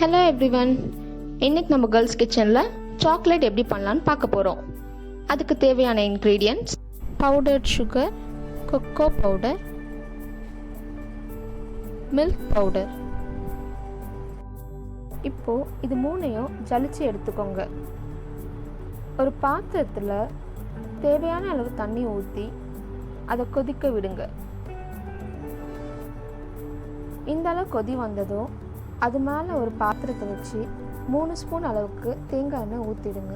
Hello everyone, இன்னைக்கு நம்ம girls கிச்சனில் சாக்லேட் எப்படி பண்ணலான்னு பார்க்க போகிறோம். அதுக்கு தேவையான ingredients: powdered sugar, cocoa powder, milk powder. இப்போது இது மூணையும் ஜலிச்சு எடுத்துக்கோங்க. ஒரு பாத்திரத்தில் தேவையான அளவு தண்ணி ஊற்றி அதை கொதிக்க விடுங்க. இந்த அளவு கொதி வந்ததும் அது மேலே ஒரு பாத்திரத்தை வச்சு 3 ஸ்பூன் அளவுக்கு தேங்காய் எண்ணெய் ஊற்றிடுங்க.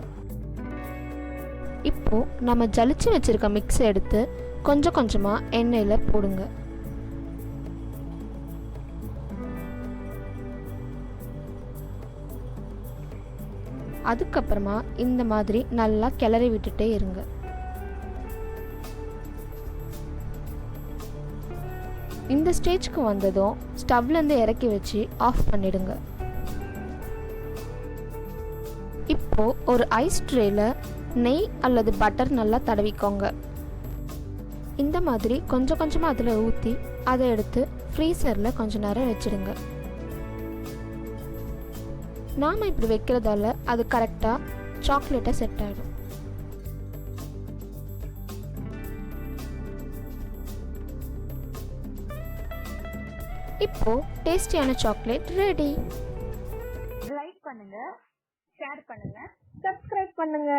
இப்போது நம்ம ஜலிச்சு வச்சுருக்க மிக்ஸை எடுத்து கொஞ்சம் கொஞ்சமாக எண்ணெயில் போடுங்க. அதுக்கப்புறமா இந்த மாதிரி நல்லா கிளறி விட்டுட்டே இருங்க. இந்த ஸ்டேஜ்க்கு வந்ததும் ஸ்டவ்லேருந்து இறக்கி வச்சு ஆஃப் பண்ணிடுங்க. இப்போது ஒரு ஐஸ் ட்ரேயில் நெய் அல்லது பட்டர் நல்லா தடவிக்கோங்க. இந்த மாதிரி கொஞ்சம் கொஞ்சமாக அதில் ஊற்றி அதை எடுத்து ஃப்ரீசரில் கொஞ்ச நேரம் வச்சுடுங்க. நாம் இப்படி வைக்கிறதால அது கரெக்டாக சாக்லேட்டை செட் ஆகிடும். இப்போ டேஸ்டியான சாக்லேட் ரெடி. லைக் பண்ணுங்க, ஷேர் பண்ணுங்க, சப்ஸ்கிரைப் பண்ணுங்க.